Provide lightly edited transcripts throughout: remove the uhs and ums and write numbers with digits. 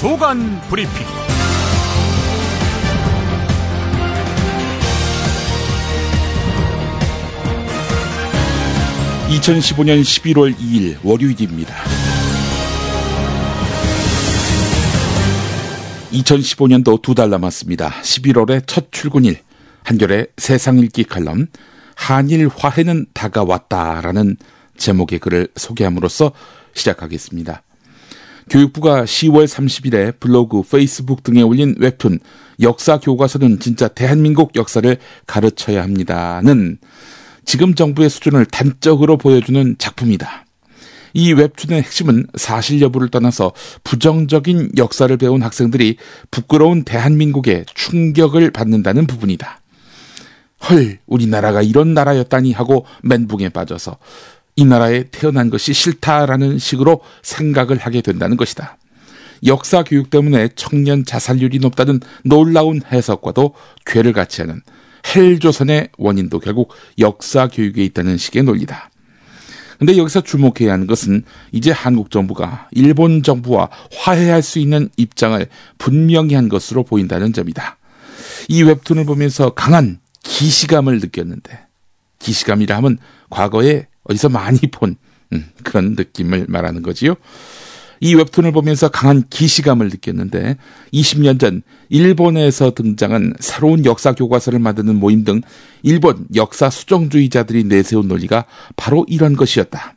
주간 브리핑. 2015년 11월 2일 월요일입니다. 2015년도 2달 남았습니다. 11월의 첫 출근일, 한겨레 세상 읽기 칼럼 한일 화해는 다가왔다라는 제목의 글을 소개함으로써 시작하겠습니다. 교육부가 10월 30일에 블로그, 페이스북 등에 올린 웹툰 역사 교과서는 진짜 대한민국 역사를 가르쳐야 합니다는 지금 정부의 수준을 단적으로 보여주는 작품이다. 이 웹툰의 핵심은 사실 여부를 떠나서 부정적인 역사를 배운 학생들이 부끄러운 대한민국에 충격을 받는다는 부분이다. 헐, 우리나라가 이런 나라였다니 하고 멘붕에 빠져서 이 나라에 태어난 것이 싫다라는 식으로 생각을 하게 된다는 것이다. 역사 교육 때문에 청년 자살률이 높다는 놀라운 해석과도 궤를 같이 하는 헬조선의 원인도 결국 역사 교육에 있다는 식의 논리다. 근데 여기서 주목해야 하는 것은 이제 한국 정부가 일본 정부와 화해할 수 있는 입장을 분명히 한 것으로 보인다는 점이다. 이 웹툰을 보면서 강한 기시감을 느꼈는데, 기시감이라 하면 과거에 어디서 많이 본 그런 느낌을 말하는 거지요. 이 웹툰을 보면서 강한 기시감을 느꼈는데 20년 전 일본에서 등장한 새로운 역사 교과서를 만드는 모임 등 일본 역사 수정주의자들이 내세운 논리가 바로 이런 것이었다.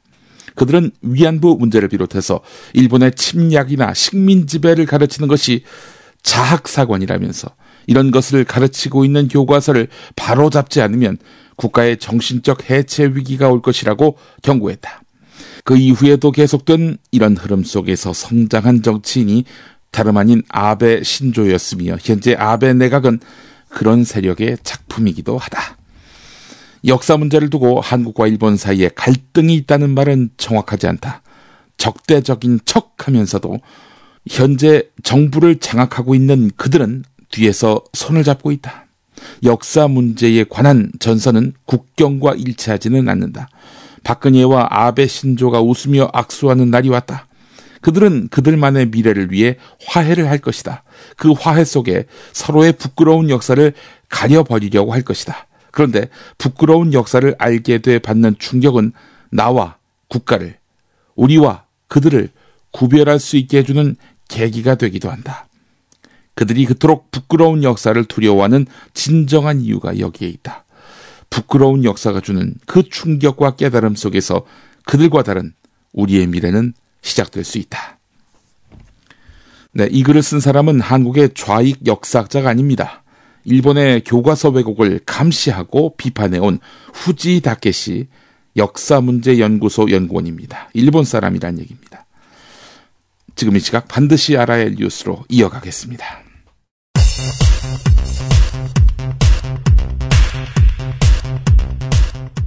그들은 위안부 문제를 비롯해서 일본의 침략이나 식민 지배를 가르치는 것이 자학사관이라면서 이런 것을 가르치고 있는 교과서를 바로잡지 않으면 국가의 정신적 해체 위기가 올 것이라고 경고했다. 그 이후에도 계속된 이런 흐름 속에서 성장한 정치인이 다름 아닌 아베 신조였으며 현재 아베 내각은 그런 세력의 작품이기도 하다. 역사 문제를 두고 한국과 일본 사이에 갈등이 있다는 말은 정확하지 않다. 적대적인 척하면서도 현재 정부를 장악하고 있는 그들은 뒤에서 손을 잡고 있다. 역사 문제에 관한 전선은 국경과 일치하지는 않는다. 박근혜와 아베 신조가 웃으며 악수하는 날이 왔다. 그들은 그들만의 미래를 위해 화해를 할 것이다. 그 화해 속에 서로의 부끄러운 역사를 가려버리려고 할 것이다. 그런데 부끄러운 역사를 알게 돼 받는 충격은 나와 국가를, 우리와 그들을 구별할 수 있게 해주는 계기가 되기도 한다. 그들이 그토록 부끄러운 역사를 두려워하는 진정한 이유가 여기에 있다. 부끄러운 역사가 주는 그 충격과 깨달음 속에서 그들과 다른 우리의 미래는 시작될 수 있다. 네, 이 글을 쓴 사람은 한국의 좌익 역사학자가 아닙니다. 일본의 교과서 왜곡을 감시하고 비판해온 후지 다케시 역사문제연구소 연구원입니다. 일본 사람이란 얘기입니다. 지금 이 시각 반드시 알아야 할 뉴스로 이어가겠습니다.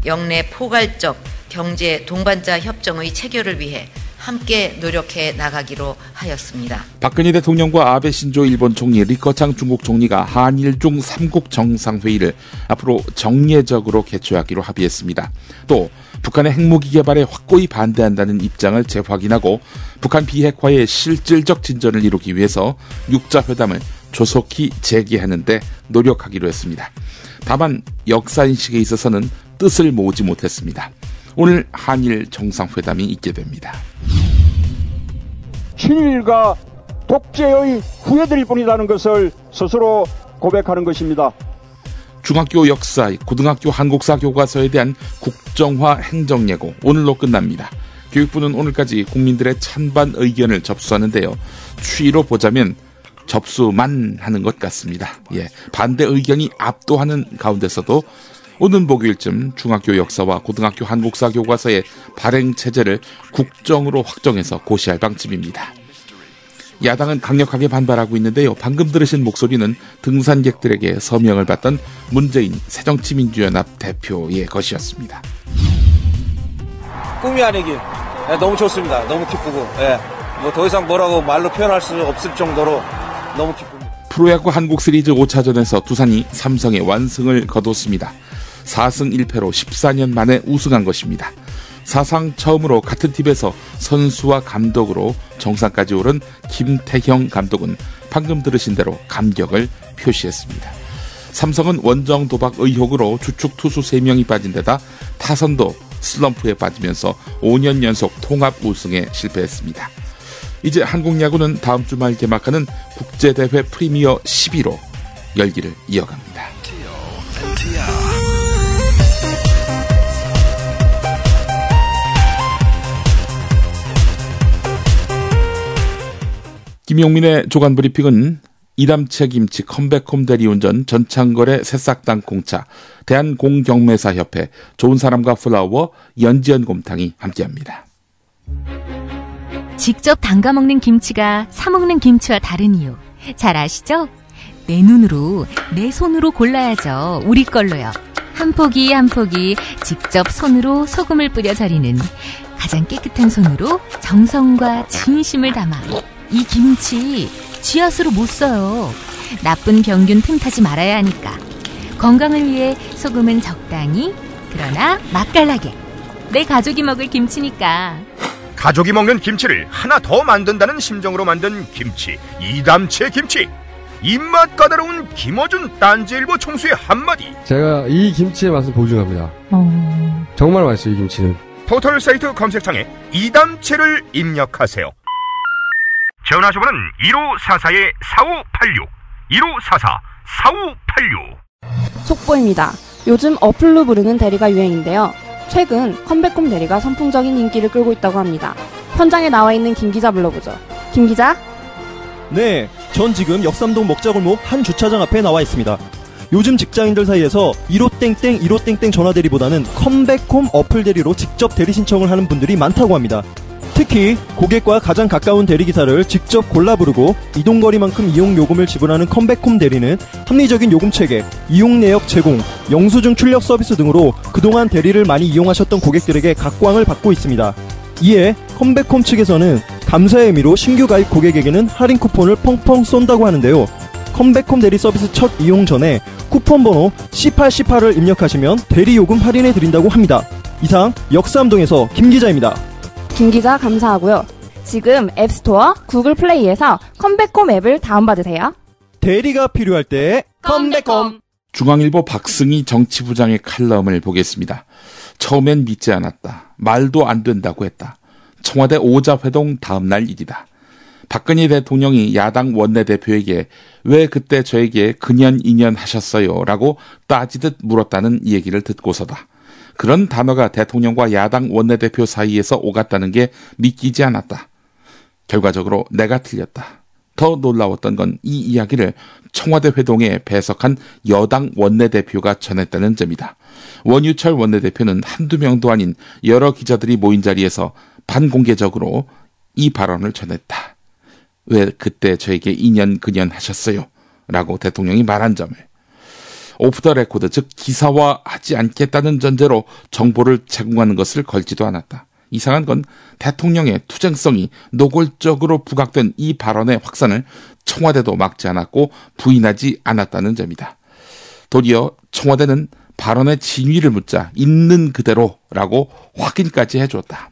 영내 포괄적 경제 동반자 협정의 체결을 위해 함께 노력해 나가기로 하였습니다. 박근혜 대통령과 아베 신조 일본 총리, 리커창 중국 총리가 한일중 3국 정상회의를 앞으로 정례적으로 개최하기로 합의했습니다. 또 북한의 핵무기 개발에 확고히 반대한다는 입장을 재확인하고 북한 비핵화의 실질적 진전을 이루기 위해서 육자회담을 조속히 재개하는 데 노력하기로 했습니다. 다만 역사인식에 있어서는 뜻을 모으지 못했습니다. 오늘 한일 정상회담이 있게 됩니다. 친일과 독재의 후예들일 뿐이라는 것을 스스로 고백하는 것입니다. 중학교 역사, 고등학교 한국사 교과서에 대한 국정화 행정예고 오늘로 끝납니다. 교육부는 오늘까지 국민들의 찬반 의견을 접수하는데요. 추이로 보자면 접수만 하는 것 같습니다. 반대 의견이 압도하는 가운데서도 오는 목요일쯤 중학교 역사와 고등학교 한국사 교과서의 발행 체제를 국정으로 확정해서 고시할 방침입니다. 야당은 강력하게 반발하고 있는데요. 방금 들으신 목소리는 등산객들에게 서명을 받던 문재인 새정치민주연합 대표의 것이었습니다. 꿈이 아니길 너무 좋습니다. 너무 기쁘고 뭐 더 이상 뭐라고 말로 표현할 수 없을 정도로 너무 기쁩니다. 프로야구 한국 시리즈 5차전에서 두산이 삼성의 완승을 거뒀습니다. 4승 1패로 14년 만에 우승한 것입니다. 사상 처음으로 같은 팀에서 선수와 감독으로 정상까지 오른 김태형 감독은 방금 들으신 대로 감격을 표시했습니다. 삼성은 원정 도박 의혹으로 주축 투수 3명이 빠진 데다 타선도 슬럼프에 빠지면서 5년 연속 통합 우승에 실패했습니다. 이제 한국 야구는 다음 주말 개막하는 국제대회 프리미어 11호 열기를 이어갑니다. 김용민의 조간브리핑은 이담채 김치 컴백홈 대리운전 전창걸의 새싹당 공차 대한공경매사협회 좋은 사람과 플라워 연지연 곰탕이 함께합니다. 직접 담가 먹는 김치가 사 먹는 김치와 다른 이유 잘 아시죠? 내 눈으로 내 손으로 골라야죠. 우리 걸로요. 한 포기 한 포기 직접 손으로 소금을 뿌려 절이는 가장 깨끗한 손으로 정성과 진심을 담아 이 김치 쥐앗으로 못 써요. 나쁜 병균 틈타지 말아야 하니까. 건강을 위해 소금은 적당히, 그러나 맛깔나게. 내 가족이 먹을 김치니까. 가족이 먹는 김치를 하나 더 만든다는 심정으로 만든 김치, 이담채 김치. 입맛 까다로운 김어준 딴지일보 총수의 한마디. 제가 이 김치의 맛을 보증합니다. 정말 맛있어요, 이 김치는. 포털 사이트 검색창에 이담채를 입력하세요. 전화주문은 1544-4586 1544-4586. 속보입니다. 요즘 어플로 부르는 대리가 유행인데요. 최근 컴백홈 대리가 선풍적인 인기를 끌고 있다고 합니다. 현장에 나와 있는 김 기자 불러보죠. 김 기자? 네, 전 지금 역삼동 먹자골목 한 주차장 앞에 나와 있습니다. 요즘 직장인들 사이에서 15땡땡 전화대리보다는 컴백홈 어플 대리로 직접 대리 신청을 하는 분들이 많다고 합니다. 특히 고객과 가장 가까운 대리기사를 직접 골라 부르고 이동거리만큼 이용요금을 지불하는 컴백홈 대리는 합리적인 요금체계, 이용내역 제공, 영수증 출력 서비스 등으로 그동안 대리를 많이 이용하셨던 고객들에게 각광을 받고 있습니다. 이에 컴백홈 측에서는 감사의 의미로 신규 가입 고객에게는 할인 쿠폰을 펑펑 쏜다고 하는데요. 컴백홈 대리 서비스 첫 이용 전에 쿠폰 번호 C8C8을 입력하시면 대리요금 할인해드린다고 합니다. 이상 역삼동에서 김기자입니다. 김기자 감사하고요. 지금 앱스토어, 구글 플레이에서 컴백홈 앱을 다운받으세요. 대리가 필요할 때 컴백홈. 중앙일보 박승희 정치부장의 칼럼을 보겠습니다. 처음엔 믿지 않았다. 말도 안 된다고 했다. 청와대 오자회동 다음날 일이다. 박근혜 대통령이 야당 원내대표에게 왜 그때 저에게 근연 인연 하셨어요? 라고 따지듯 물었다는 얘기를 듣고서다. 그런 단어가 대통령과 야당 원내대표 사이에서 오갔다는 게 믿기지 않았다. 결과적으로 내가 틀렸다. 더 놀라웠던 건 이 이야기를 청와대 회동에 배석한 여당 원내대표가 전했다는 점이다. 원유철 원내대표는 한두 명도 아닌 여러 기자들이 모인 자리에서 반공개적으로 이 발언을 전했다. 왜 그때 저에게 인연 근연 하셨어요? 라고 대통령이 말한 점을. 오프 더 레코드, 즉 기사화하지 않겠다는 전제로 정보를 제공하는 것을 걸지도 않았다. 이상한 건 대통령의 투쟁성이 노골적으로 부각된 이 발언의 확산을 청와대도 막지 않았고 부인하지 않았다는 점이다. 도리어 청와대는 발언의 진위를 묻자 있는 그대로라고 확인까지 해줬다.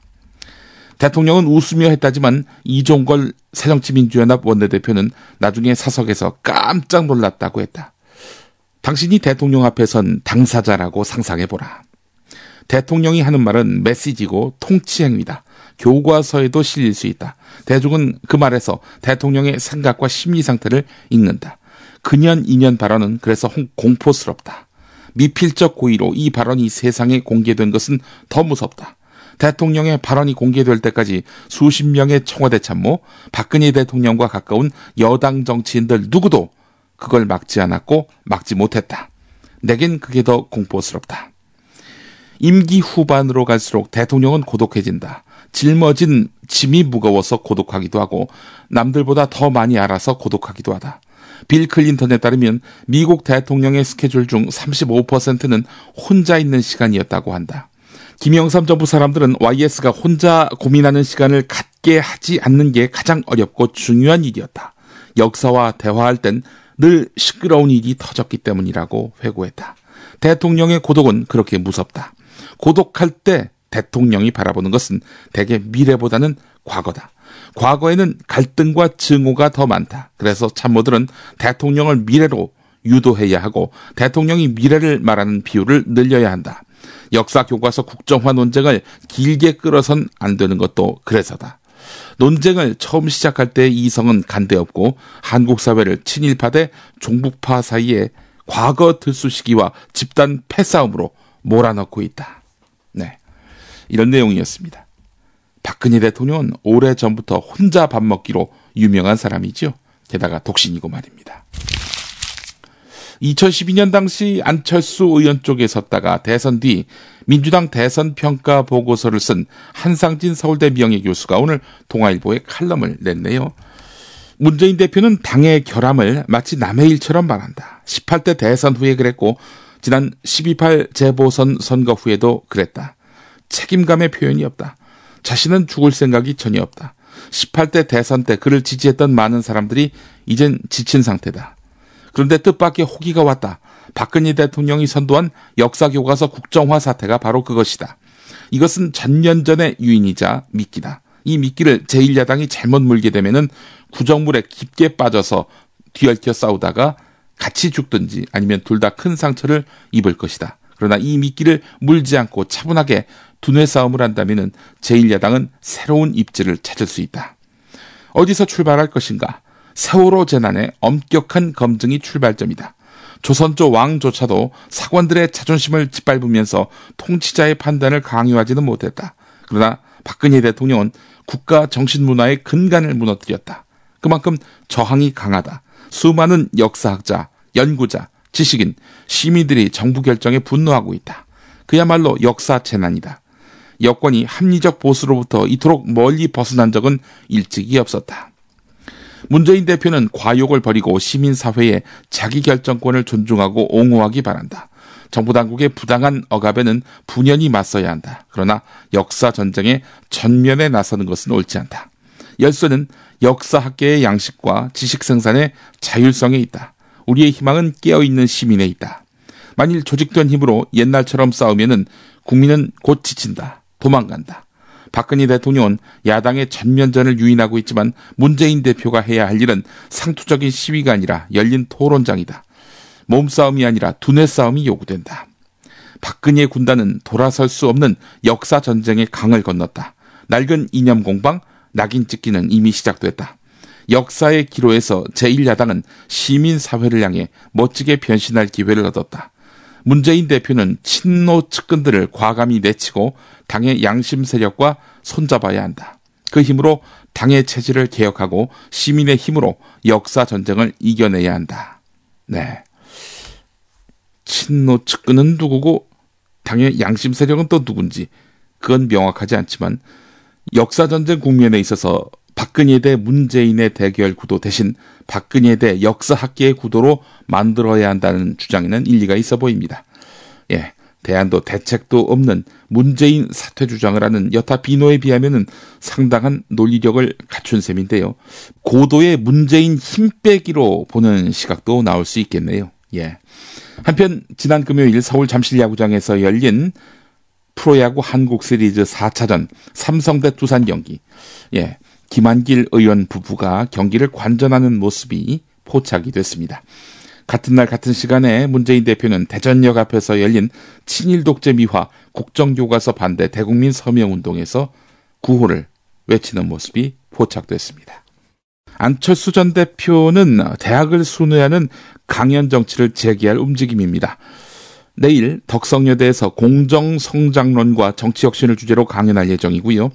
대통령은 웃으며 했다지만 이종걸 새정치민주연합 원내대표는 나중에 사석에서 깜짝 놀랐다고 했다. 당신이 대통령 앞에 선 당사자라고 상상해보라. 대통령이 하는 말은 메시지고 통치행위다. 교과서에도 실릴 수 있다. 대중은 그 말에서 대통령의 생각과 심리 상태를 읽는다. 근연 인연 발언은 그래서 공포스럽다. 미필적 고의로 이 발언이 세상에 공개된 것은 더 무섭다. 대통령의 발언이 공개될 때까지 수십 명의 청와대 참모, 박근혜 대통령과 가까운 여당 정치인들 누구도 그걸 막지 않았고 막지 못했다. 내겐 그게 더 공포스럽다. 임기 후반으로 갈수록 대통령은 고독해진다. 짊어진 짐이 무거워서 고독하기도 하고 남들보다 더 많이 알아서 고독하기도 하다. 빌 클린턴에 따르면 미국 대통령의 스케줄 중 35%는 혼자 있는 시간이었다고 한다. 김영삼 정부 사람들은 YS가 혼자 고민하는 시간을 갖게 하지 않는 게 가장 어렵고 중요한 일이었다. 역사와 대화할 땐 늘 시끄러운 일이 터졌기 때문이라고 회고했다. 대통령의 고독은 그렇게 무섭다. 고독할 때 대통령이 바라보는 것은 대개 미래보다는 과거다. 과거에는 갈등과 증오가 더 많다. 그래서 참모들은 대통령을 미래로 유도해야 하고 대통령이 미래를 말하는 비율을 늘려야 한다. 역사 교과서 국정화 논쟁을 길게 끌어선 안 되는 것도 그래서다. 논쟁을 처음 시작할 때 이성은 간대없고 한국 사회를 친일파 대 종북파 사이에 과거 들쑤시기와 집단 패싸움으로 몰아넣고 있다. 네, 이런 내용이었습니다. 박근혜 대통령은 오래전부터 혼자 밥 먹기로 유명한 사람이죠. 게다가 독신이고 말입니다. 2012년 당시 안철수 의원 쪽에 섰다가 대선 뒤 민주당 대선 평가 보고서를 쓴 한상진 서울대 명예교수가 오늘 동아일보에 칼럼을 냈네요. 문재인 대표는 당의 결함을 마치 남의 일처럼 말한다. 18대 대선 후에 그랬고 지난 12.8 재보선 선거 후에도 그랬다. 책임감의 표현이 없다. 자신은 죽을 생각이 전혀 없다. 18대 대선 때 그를 지지했던 많은 사람들이 이젠 지친 상태다. 그런데 뜻밖의 호기가 왔다. 박근혜 대통령이 선도한 역사교과서 국정화 사태가 바로 그것이다. 이것은 전년 전의 유인이자 미끼다. 이 미끼를 제1야당이 잘못 물게 되면은 구정물에 깊게 빠져서 뒤얽혀 싸우다가 같이 죽든지 아니면 둘 다 큰 상처를 입을 것이다. 그러나 이 미끼를 물지 않고 차분하게 두뇌 싸움을 한다면은 제1야당은 새로운 입지를 찾을 수 있다. 어디서 출발할 것인가? 세월호 재난의 엄격한 검증이 출발점이다. 조선조 왕조차도 사관들의 자존심을 짓밟으면서 통치자의 판단을 강요하지는 못했다. 그러나 박근혜 대통령은 국가 정신문화의 근간을 무너뜨렸다. 그만큼 저항이 강하다. 수많은 역사학자, 연구자, 지식인, 시민들이 정부 결정에 분노하고 있다. 그야말로 역사 재난이다. 여권이 합리적 보수로부터 이토록 멀리 벗어난 적은 일찍이 없었다. 문재인 대표는 과욕을 버리고 시민사회의 자기결정권을 존중하고 옹호하기 바란다. 정부 당국의 부당한 억압에는 분연히 맞서야 한다. 그러나 역사 전쟁에 전면에 나서는 것은 옳지 않다. 열쇠는 역사학계의 양식과 지식 생산의 자율성에 있다. 우리의 희망은 깨어있는 시민에 있다. 만일 조직된 힘으로 옛날처럼 싸우면은 국민은 곧 지친다. 도망간다. 박근혜 대통령은 야당의 전면전을 유인하고 있지만 문재인 대표가 해야 할 일은 상투적인 시위가 아니라 열린 토론장이다. 몸싸움이 아니라 두뇌 싸움이 요구된다. 박근혜 군단은 돌아설 수 없는 역사 전쟁의 강을 건넜다. 낡은 이념 공방, 낙인 찍기는 이미 시작됐다. 역사의 기로에서 제1야당은 시민사회를 향해 멋지게 변신할 기회를 얻었다. 문재인 대표는 친노 측근들을 과감히 내치고 당의 양심 세력과 손잡아야 한다. 그 힘으로 당의 체질을 개혁하고 시민의 힘으로 역사 전쟁을 이겨내야 한다. 네. 친노 측근은 누구고 당의 양심 세력은 또 누군지 그건 명확하지 않지만 역사 전쟁 국면에 있어서 박근혜 대 문재인의 대결 구도 대신 박근혜 대 역사학계의 구도로 만들어야 한다는 주장에는 일리가 있어 보입니다. 예, 대안도 대책도 없는 문재인 사퇴 주장을 하는 여타 비노에 비하면은 상당한 논리력을 갖춘 셈인데요. 고도의 문재인 힘 빼기로 보는 시각도 나올 수 있겠네요. 예. 한편 지난 금요일 서울 잠실야구장에서 열린 프로야구 한국 시리즈 4차전 삼성 대 두산 경기. 예. 김한길 의원 부부가 경기를 관전하는 모습이 포착이 됐습니다. 같은 날 같은 시간에 문재인 대표는 대전역 앞에서 열린 친일 독재 미화 국정교과서 반대 대국민 서명운동에서 구호를 외치는 모습이 포착됐습니다. 안철수 전 대표는 대학을 순회하는 강연 정치를 재개할 움직임입니다. 내일 덕성여대에서 공정성장론과 정치혁신을 주제로 강연할 예정이고요.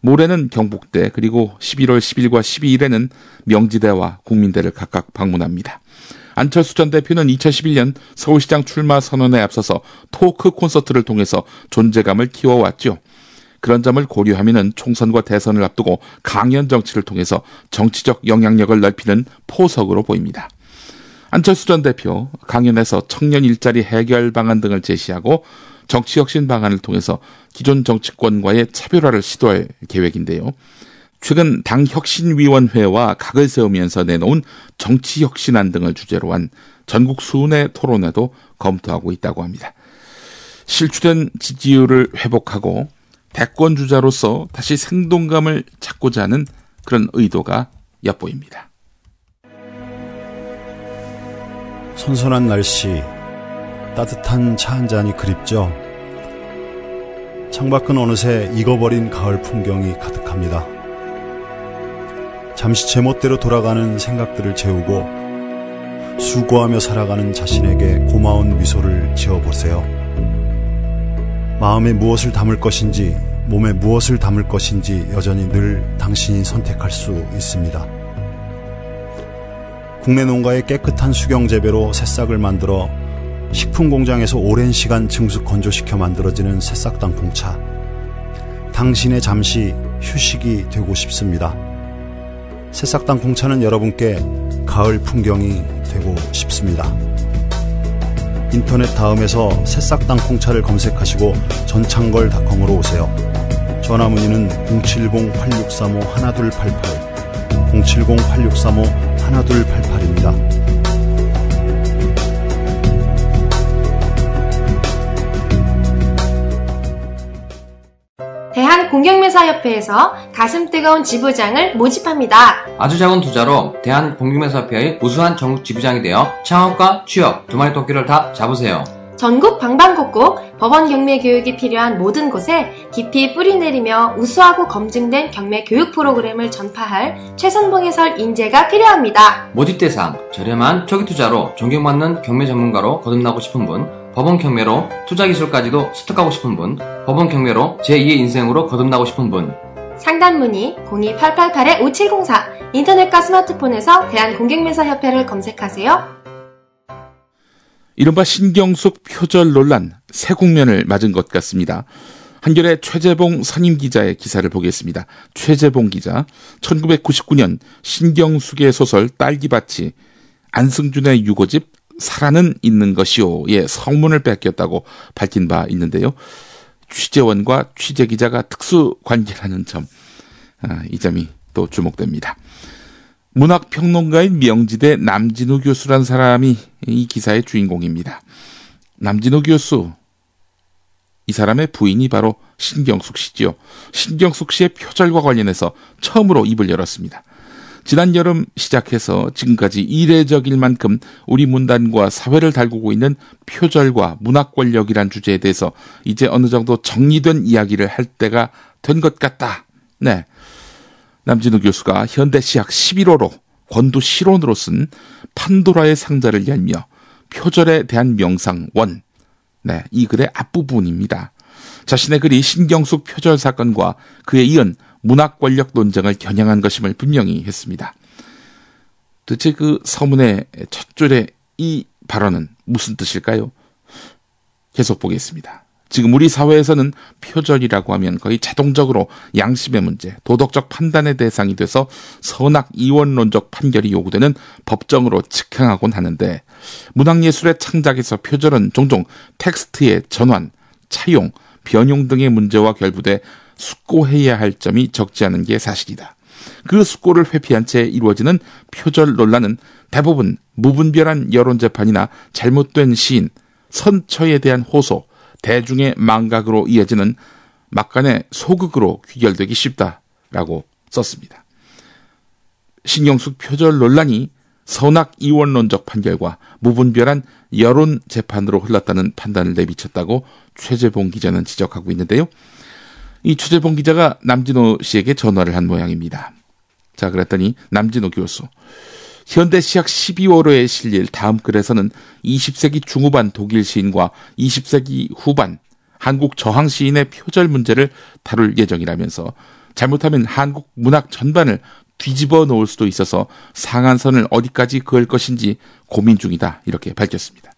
모레는 경북대 그리고 11월 10일과 12일에는 명지대와 국민대를 각각 방문합니다. 안철수 전 대표는 2011년 서울시장 출마 선언에 앞서서 토크 콘서트를 통해서 존재감을 키워왔죠. 그런 점을 고려하면 총선과 대선을 앞두고 강연 정치를 통해서 정치적 영향력을 넓히는 포석으로 보입니다. 안철수 전 대표 강연에서 청년 일자리 해결 방안 등을 제시하고 정치혁신 방안을 통해서 기존 정치권과의 차별화를 시도할 계획인데요. 최근 당혁신위원회와 각을 세우면서 내놓은 정치혁신안 등을 주제로 한 전국 순회 토론회도 검토하고 있다고 합니다. 실추된 지지율을 회복하고 대권주자로서 다시 생동감을 찾고자 하는 그런 의도가 엿보입니다. 선선한 날씨, 따뜻한 차 한 잔이 그립죠. 창밖은 어느새 익어버린 가을 풍경이 가득합니다. 잠시 제멋대로 돌아가는 생각들을 재우고 수고하며 살아가는 자신에게 고마운 미소를 지어보세요. 마음에 무엇을 담을 것인지, 몸에 무엇을 담을 것인지 여전히 늘 당신이 선택할 수 있습니다. 국내 농가의 깨끗한 수경 재배로 새싹을 만들어 식품 공장에서 오랜 시간 증수 건조시켜 만들어지는 새싹 땅콩차. 당신의 잠시 휴식이 되고 싶습니다. 새싹 땅콩차는 여러분께 가을 풍경이 되고 싶습니다. 인터넷 다음에서 새싹 땅콩차를 검색하시고 전창걸닷컴으로 오세요. 전화 문의는 070-8635-1288 070-8635-1288입니다. 대한공경매사협회에서 가슴 뜨거운 지부장을 모집합니다. 아주 작은 투자로 대한공경매사협회의 우수한 전국 지부장이 되어 창업과 취업 두 마리 토끼를 다 잡으세요. 전국 방방곡곡 법원 경매 교육이 필요한 모든 곳에 깊이 뿌리내리며 우수하고 검증된 경매 교육 프로그램을 전파할 최선봉 해설 인재가 필요합니다. 모집 대상, 저렴한 초기 투자로 존경받는 경매 전문가로 거듭나고 싶은 분, 법원 경매로 투자 기술까지도 습득하고 싶은 분, 법원 경매로 제2의 인생으로 거듭나고 싶은 분. 상담 문의 02-888-5704 인터넷과 스마트폰에서 대한공경매사협회를 검색하세요. 이른바 신경숙 표절 논란 새 국면을 맞은 것 같습니다. 한겨레 최재봉 선임 기자의 기사를 보겠습니다. 최재봉 기자, 1999년 신경숙의 소설 딸기밭이 안승준의 유고집 사라는 있는 것이오의 성문을 뺏겼다고 밝힌 바 있는데요. 취재원과 취재기자가 특수 관계라는 점, 이 점이 또 주목됩니다. 문학평론가인 명지대 남진우 교수란 사람이 이 기사의 주인공입니다. 남진우 교수, 이 사람의 부인이 바로 신경숙 씨지요. 신경숙 씨의 표절과 관련해서 처음으로 입을 열었습니다. 지난 여름 시작해서 지금까지 이례적일 만큼 우리 문단과 사회를 달구고 있는 표절과 문학 권력이란 주제에 대해서 이제 어느 정도 정리된 이야기를 할 때가 된 것 같다. 네. 남진우 교수가 현대시학 11호로 권두 실론으로 쓴 판도라의 상자를 열며 표절에 대한 명상 원. 네, 이 글의 앞부분입니다. 자신의 글이 신경숙 표절 사건과 그에 이은 문학 권력 논쟁을 겨냥한 것임을 분명히 했습니다. 도대체 그 서문의 첫 줄의 이 발언은 무슨 뜻일까요? 계속 보겠습니다. 지금 우리 사회에서는 표절이라고 하면 거의 자동적으로 양심의 문제, 도덕적 판단의 대상이 돼서 선악 이원론적 판결이 요구되는 법정으로 직행하곤 하는데, 문학예술의 창작에서 표절은 종종 텍스트의 전환, 차용, 변용 등의 문제와 결부돼 숙고해야 할 점이 적지 않은 게 사실이다. 그 숙고를 회피한 채 이루어지는 표절 논란은 대부분 무분별한 여론재판이나 잘못된 시인, 선처에 대한 호소, 대중의 망각으로 이어지는 막간의 소극으로 귀결되기 쉽다라고 썼습니다. 신경숙 표절 논란이 선악 이원론적 판결과 무분별한 여론 재판으로 흘렀다는 판단을 내비쳤다고 최재봉 기자는 지적하고 있는데요. 이 최재봉 기자가 남진호 씨에게 전화를 한 모양입니다. 자, 그랬더니 남진호 교수, 현대시학 12월호에 실릴 다음 글에서는 20세기 중후반 독일 시인과 20세기 후반 한국 저항 시인의 표절 문제를 다룰 예정이라면서 잘못하면 한국 문학 전반을 뒤집어 놓을 수도 있어서 상한선을 어디까지 그을 것인지 고민 중이다, 이렇게 밝혔습니다.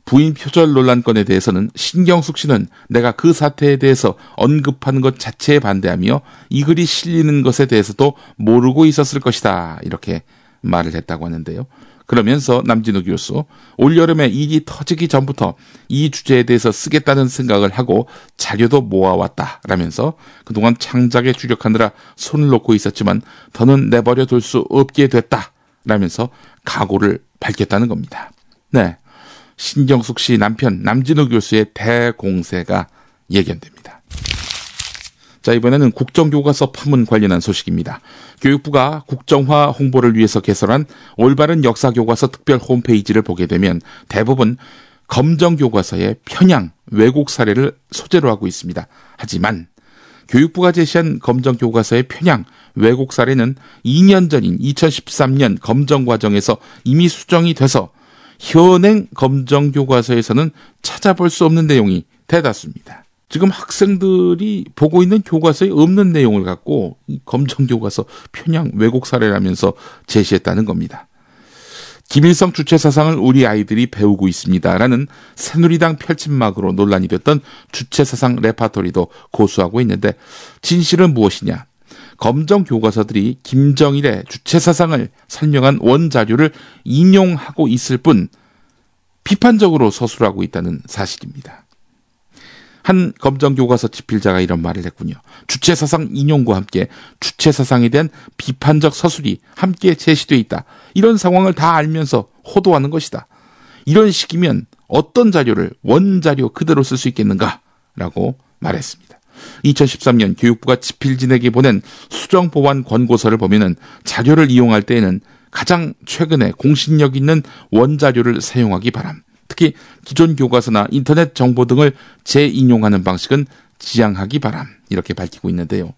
부인 표절 논란건에 대해서는 신경숙 씨는 내가 그 사태에 대해서 언급하는 것 자체에 반대하며 이 글이 실리는 것에 대해서도 모르고 있었을 것이다, 이렇게 말을 했다고 하는데요. 그러면서 남진우 교수, 올여름에 일이 터지기 전부터 이 주제에 대해서 쓰겠다는 생각을 하고 자료도 모아왔다라면서 그동안 창작에 주력하느라 손을 놓고 있었지만 더는 내버려 둘 수 없게 됐다라면서 각오를 밝혔다는 겁니다. 네, 신경숙 씨 남편 남진우 교수의 대공세가 예견됩니다. 자, 이번에는 국정교과서 파문 관련한 소식입니다. 교육부가 국정화 홍보를 위해서 개설한 올바른 역사교과서 특별 홈페이지를 보게 되면 대부분 검정교과서의 편향, 왜곡 사례를 소재로 하고 있습니다. 하지만 교육부가 제시한 검정교과서의 편향, 왜곡 사례는 2년 전인 2013년 검정과정에서 이미 수정이 돼서 현행 검정교과서에서는 찾아볼 수 없는 내용이 대다수입니다. 지금 학생들이 보고 있는 교과서에 없는 내용을 갖고 이 검정교과서 편향, 왜곡 사례라면서 제시했다는 겁니다. 김일성 주체사상을 우리 아이들이 배우고 있습니다라는 새누리당 펼침막으로 논란이 됐던 주체사상 레파토리도 고수하고 있는데 진실은 무엇이냐? 검정 교과서들이 김정일의 주체사상을 설명한 원자료를 인용하고 있을 뿐 비판적으로 서술하고 있다는 사실입니다. 한 검정교과서 집필자가 이런 말을 했군요. 주체사상 인용과 함께 주체사상에 대한 비판적 서술이 함께 제시되어 있다. 이런 상황을 다 알면서 호도하는 것이다. 이런 식이면 어떤 자료를 원자료 그대로 쓸 수 있겠는가? 라고 말했습니다. 2013년 교육부가 집필진에게 보낸 수정보완 권고서를 보면은 자료를 이용할 때에는 가장 최근에 공신력 있는 원자료를 사용하기 바람. 특히 기존 교과서나 인터넷 정보 등을 재인용하는 방식은 지양하기 바람. 이렇게 밝히고 있는데요.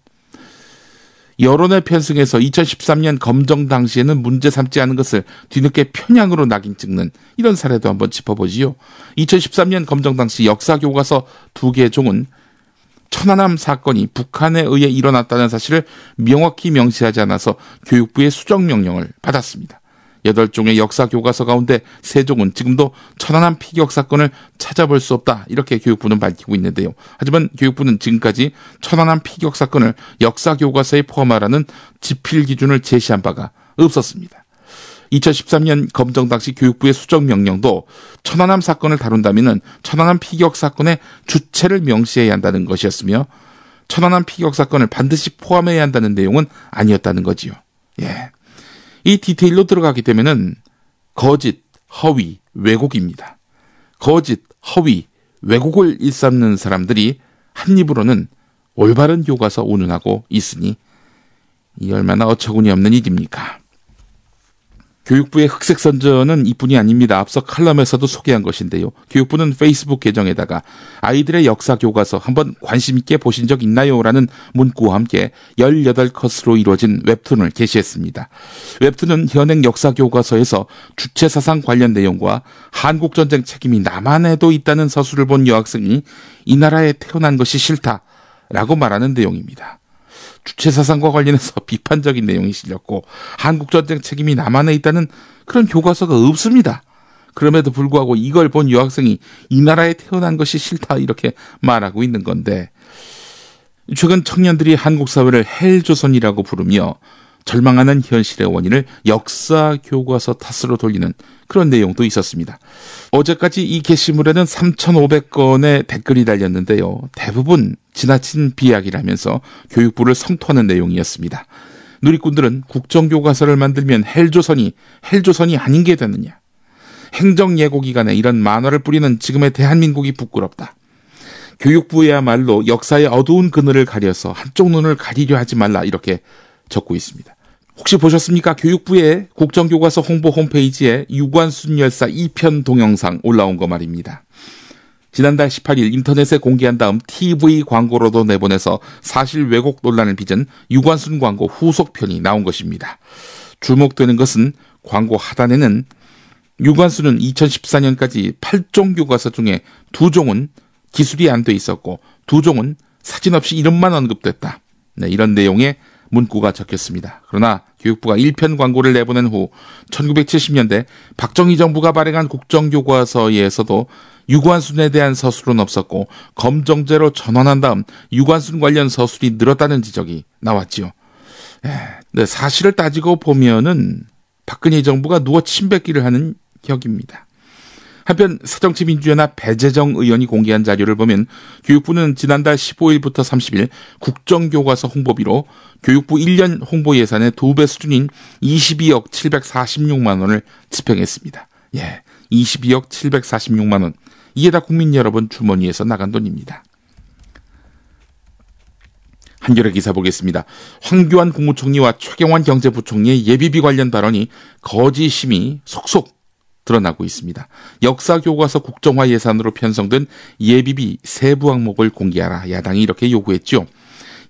여론에 편승해서 2013년 검정 당시에는 문제 삼지 않은 것을 뒤늦게 편향으로 낙인 찍는 이런 사례도 한번 짚어보지요. 2013년 검정 당시 역사교과서 2개 종은 천안함 사건이 북한에 의해 일어났다는 사실을 명확히 명시하지 않아서 교육부의 수정명령을 받았습니다. 8종의 역사교과서 가운데 3종은 지금도 천안함 피격 사건을 찾아볼 수 없다. 이렇게 교육부는 밝히고 있는데요. 하지만 교육부는 지금까지 천안함 피격 사건을 역사교과서에 포함하라는 집필 기준을 제시한 바가 없었습니다. 2013년 검정 당시 교육부의 수정명령도 천안함 사건을 다룬다면 천안함 피격 사건의 주체를 명시해야 한다는 것이었으며 천안함 피격 사건을 반드시 포함해야 한다는 내용은 아니었다는 거지요. 예. 이 디테일로 들어가게 되면은 거짓, 허위, 왜곡입니다. 거짓, 허위, 왜곡을 일삼는 사람들이 한 입으로는 올바른 교과서 운운하고 있으니 이 얼마나 어처구니 없는 일입니까? 교육부의 흑색 선전은 이뿐이 아닙니다. 앞서 칼럼에서도 소개한 것인데요. 교육부는 페이스북 계정에다가 아이들의 역사 교과서 한번 관심 있게 보신 적 있나요? 라는 문구와 함께 18컷으로 이루어진 웹툰을 게시했습니다. 웹툰은 현행 역사 교과서에서 주체사상 관련 내용과 한국전쟁 책임이 남한에도 있다는 서술을 본 여학생이 이 나라에 태어난 것이 싫다라고 말하는 내용입니다. 주체사상과 관련해서 비판적인 내용이 실렸고 한국전쟁 책임이 남한에 있다는 그런 교과서가 없습니다. 그럼에도 불구하고 이걸 본 여학생이 이 나라에 태어난 것이 싫다 이렇게 말하고 있는 건데 최근 청년들이 한국 사회를 헬조선이라고 부르며 절망하는 현실의 원인을 역사 교과서 탓으로 돌리는 그런 내용도 있었습니다. 어제까지 이 게시물에는 3,500건의 댓글이 달렸는데요. 대부분 지나친 비약이라면서 교육부를 성토하는 내용이었습니다. 누리꾼들은 국정교과서를 만들면 헬조선이 아닌 게 되느냐. 행정예고기관에 이런 만화를 뿌리는 지금의 대한민국이 부끄럽다. 교육부야말로 역사의 어두운 그늘을 가려서 한쪽 눈을 가리려 하지 말라 이렇게 적고 있습니다. 혹시 보셨습니까? 교육부의 국정교과서 홍보 홈페이지에 유관순 열사 2편 동영상 올라온 거 말입니다. 지난달 18일 인터넷에 공개한 다음 TV 광고로도 내보내서 사실 왜곡 논란을 빚은 유관순 광고 후속편이 나온 것입니다. 주목되는 것은 광고 하단에는 유관순은 2014년까지 8종 교과서 중에 2종은 기술이 안 돼 있었고 2종은 사진 없이 이름만 언급됐다. 네, 이런 내용의 문구가 적혔습니다. 그러나 교육부가 1편 광고를 내보낸 후 1970년대 박정희 정부가 발행한 국정교과서에서도 유관순에 대한 서술은 없었고 검정제로 전환한 다음 유관순 관련 서술이 늘었다는 지적이 나왔지요. 네, 사실을 따지고 보면은 박근혜 정부가 누워 침뱉기를 하는 격입니다. 한편 새정치민주연합 배재정 의원이 공개한 자료를 보면 교육부는 지난달 15일부터 30일 국정교과서 홍보비로 교육부 1년 홍보 예산의 2배 수준인 22억 746만 원을 집행했습니다. 22억 746만 원. 이게 다 국민 여러분 주머니에서 나간 돈입니다. 한겨레 기사 보겠습니다. 황교안 국무총리와 최경환 경제부총리의 예비비 관련 발언이 거짓임이 속속 드러나고 있습니다. 역사교과서 국정화 예산으로 편성된 예비비 세부 항목을 공개하라. 야당이 이렇게 요구했죠.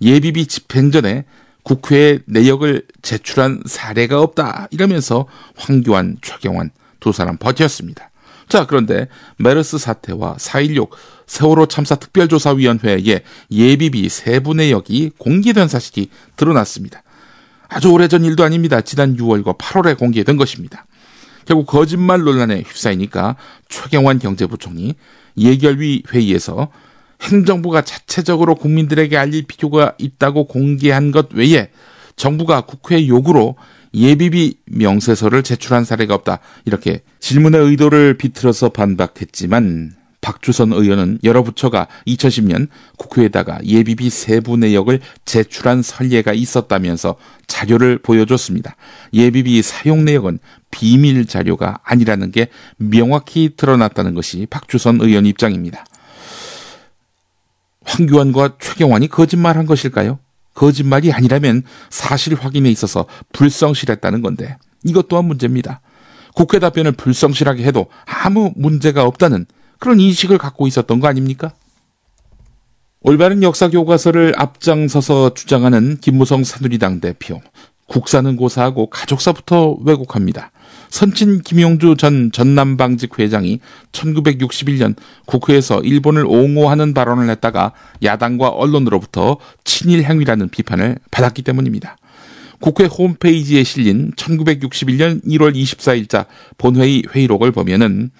예비비 집행 전에 국회에 내역을 제출한 사례가 없다. 이러면서 황교안, 최경환 두 사람 버텼습니다. 자, 그런데 메르스 사태와 4.16 세월호 참사 특별조사위원회의 예비비 세부 내역이 공개된 사실이 드러났습니다. 아주 오래전 일도 아닙니다. 지난 6월과 8월에 공개된 것입니다. 결국 거짓말 논란에 휩싸이니까 최경환 경제부총리 예결위 회의에서 행정부가 자체적으로 국민들에게 알릴 필요가 있다고 공개한 것 외에 정부가 국회 요구로 예비비 명세서를 제출한 사례가 없다. 이렇게 질문의 의도를 비틀어서 반박했지만 박주선 의원은 여러 부처가 2010년 국회에다가 예비비 세부 내역을 제출한 선례가 있었다면서 자료를 보여줬습니다. 예비비 사용 내역은 비밀 자료가 아니라는 게 명확히 드러났다는 것이 박주선 의원 입장입니다. 황교안과 최경환이 거짓말한 것일까요? 거짓말이 아니라면 사실 확인에 있어서 불성실했다는 건데 이것 또한 문제입니다. 국회 답변을 불성실하게 해도 아무 문제가 없다는 그런 인식을 갖고 있었던 거 아닙니까? 올바른 역사교과서를 앞장서서 주장하는 김무성 새누리당 대표. 국사는 고사하고 가족사부터 왜곡합니다. 선친 김용주 전 전남방직 회장이 1961년 국회에서 일본을 옹호하는 발언을 했다가 야당과 언론으로부터 친일 행위라는 비판을 받았기 때문입니다. 국회 홈페이지에 실린 1961년 1월 24일자 본회의 회의록을 보면은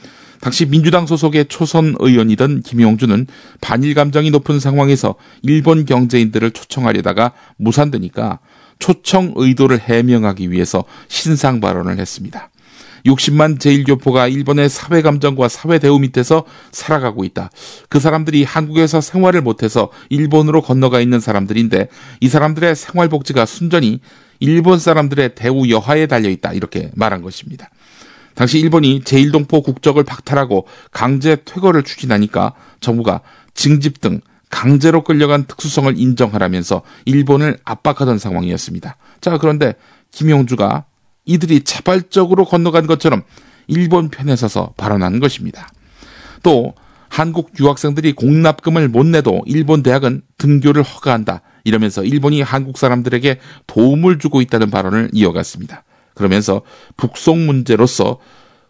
당시 민주당 소속의 초선 의원이던 김용주는 반일 감정이 높은 상황에서 일본 경제인들을 초청하려다가 무산되니까 초청 의도를 해명하기 위해서 신상 발언을 했습니다. 60만 제1교포가 일본의 사회 감정과 사회 대우 밑에서 살아가고 있다. 그 사람들이 한국에서 생활을 못해서 일본으로 건너가 있는 사람들인데 이 사람들의 생활복지가 순전히 일본 사람들의 대우 여하에 달려있다. 이렇게 말한 것입니다. 당시 일본이 제1동포 국적을 박탈하고 강제 퇴거를 추진하니까 정부가 징집 등 강제로 끌려간 특수성을 인정하라면서 일본을 압박하던 상황이었습니다. 자, 그런데 김용주가 이들이 자발적으로 건너간 것처럼 일본 편에 서서 발언한 것입니다. 또 한국 유학생들이 공납금을 못 내도 일본 대학은 등교를 허가한다. 이러면서 일본이 한국 사람들에게 도움을 주고 있다는 발언을 이어갔습니다. 그러면서 북송 문제로서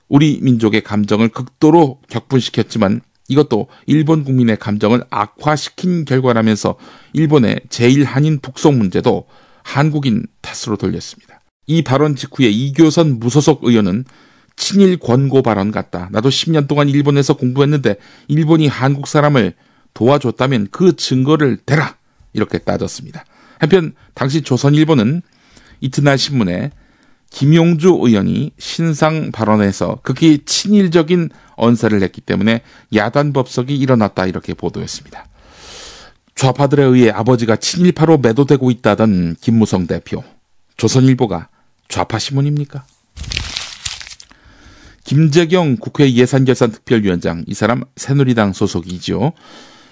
우리 민족의 감정을 극도로 격분시켰지만 이것도 일본 국민의 감정을 악화시킨 결과라면서 일본의 제1한인 북송 문제도 한국인 탓으로 돌렸습니다. 이 발언 직후에 이교선 무소속 의원은 친일 권고 발언 같다. 나도 10년 동안 일본에서 공부했는데 일본이 한국 사람을 도와줬다면 그 증거를 대라. 이렇게 따졌습니다. 한편 당시 조선일보는 이튿날 신문에 김용주 의원이 신상 발언에서 극히 친일적인 언사를 했기 때문에 야단 법석이 일어났다 이렇게 보도했습니다. 좌파들에 의해 아버지가 친일파로 매도되고 있다던 김무성 대표. 조선일보가 좌파 신문입니까? 김재경 국회 예산결산특별위원장, 이 사람 새누리당 소속이죠.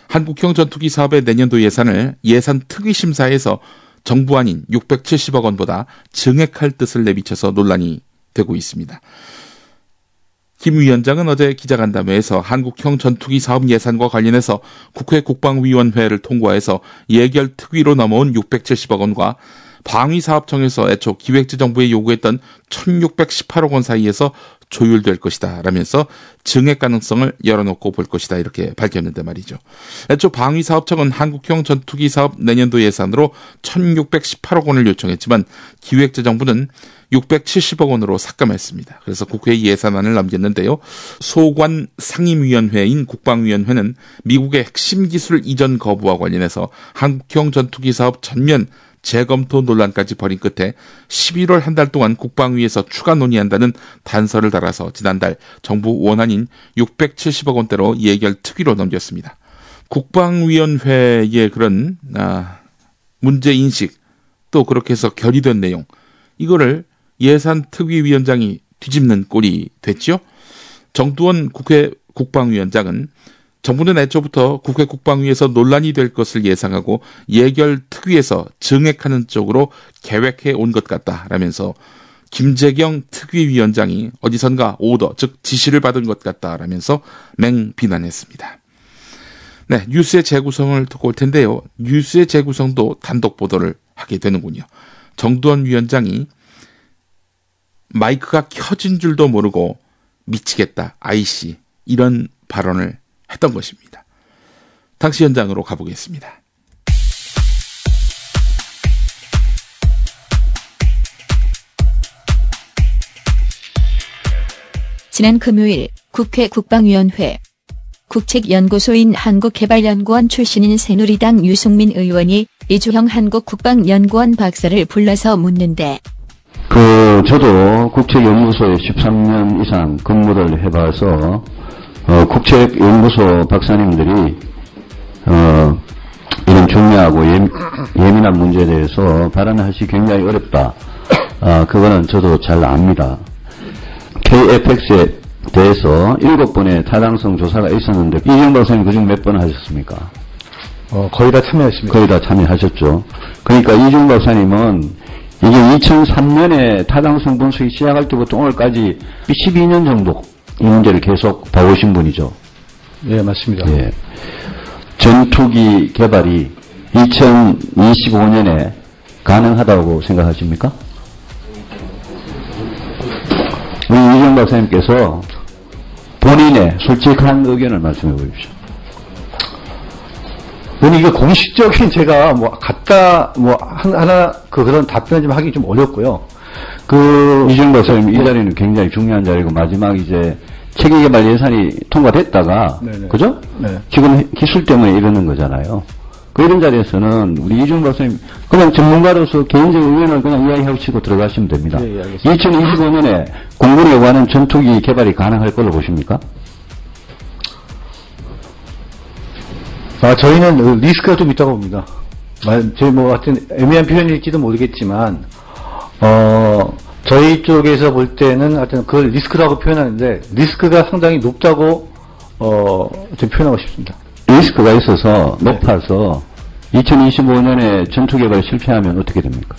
한국형 전투기 사업의 내년도 예산을 예산특위심사에서 정부 아닌 670억 원보다 증액할 뜻을 내비쳐서 논란이 되고 있습니다. 김 위원장은 어제 기자간담회에서 한국형 전투기 사업 예산과 관련해서 국회 국방위원회를 통과해서 예결특위로 넘어온 670억 원과 방위사업청에서 애초 기획재정부에 요구했던 1618억 원 사이에서 조율될 것이다 라면서 증액 가능성을 열어놓고 볼 것이다 이렇게 밝혔는데 말이죠. 애초 방위사업청은 한국형 전투기 사업 내년도 예산으로 1618억 원을 요청했지만 기획재정부는 670억 원으로 삭감했습니다. 그래서 국회에 예산안을 넘겼는데요. 소관 상임위원회인 국방위원회는 미국의 핵심 기술 이전 거부와 관련해서 한국형 전투기 사업 전면 재검토 논란까지 벌인 끝에 11월 한 달 동안 국방위에서 추가 논의한다는 단서를 달아서 지난달 정부 원안인 670억 원대로 예결 특위로 넘겼습니다. 국방위원회의 그런 문제인식 또 그렇게 해서 결의된 내용 이거를 예산특위위원장이 뒤집는 꼴이 됐죠. 정두원 국회 국방위원장은 정부는 애초부터 국회 국방위에서 논란이 될 것을 예상하고 예결특위에서 증액하는 쪽으로 계획해 온 것 같다라면서 김재경 특위위원장이 어디선가 오더, 즉 지시를 받은 것 같다라면서 맹비난했습니다. 네, 뉴스의 재구성을 듣고 올 텐데요. 뉴스의 재구성도 단독 보도를 하게 되는군요. 정두원 위원장이 마이크가 켜진 줄도 모르고 미치겠다, 아이씨, 이런 발언을 했던 것입니다. 당시 현장으로 가보겠습니다. 지난 금요일 국회 국방위원회 국책연구소인 한국개발연구원 출신인 새누리당 유승민 의원이 이주형 한국국방연구원 박사를 불러서 묻는데 저도 국책연구소에 13년 이상 근무를 해봐서 국책연구소 박사님들이 이런 중요하고 예민한 문제에 대해서 발언하시기 굉장히 어렵다. 그거는 저도 잘 압니다. KFX에 대해서 7번의 타당성 조사가 있었는데 이정 박사님 그중 몇 번 하셨습니까? 거의 다 참여했습니다. 거의 다 참여하셨죠. 그러니까 이정 박사님은 이게 2003년에 타당성 분석이 시작할 때부터 오늘까지 12년 정도 이 문제를 계속 봐오신 분이죠. 네, 맞습니다. 예. 전투기 개발이 2025년에 가능하다고 생각하십니까? 우리 이정 박사님께서 본인의 솔직한 의견을 말씀해 보십시오. 저는 이게 공식적인 제가 그런 답변 좀 하기 좀 어렵고요. 이정 박사님 이 자리는 굉장히 중요한 자리고 마지막 이제 체계개발 예산이 통과됐다가 네네. 그죠? 네. 지금 기술 때문에 이러는 거잖아요. 이런 자리에서는 우리 이정 박사님 그냥 전문가로서 개인적 의견을 그냥 이야기하고 치고 들어가시면 됩니다. 예, 알겠습니다. 2025년에 공군이 요구하는 전투기 개발이 가능할 걸로 보십니까? 저희는 리스크가 좀 있다고 봅니다. 하여튼 애매한 표현일지도 모르겠지만, 저희 쪽에서 볼 때는 하여튼 그걸 리스크라고 표현하는데, 리스크가 상당히 높다고, 좀 표현하고 싶습니다. 리스크가 있어서, 높아서, 2025년에 전투 개발 실패하면 어떻게 됩니까?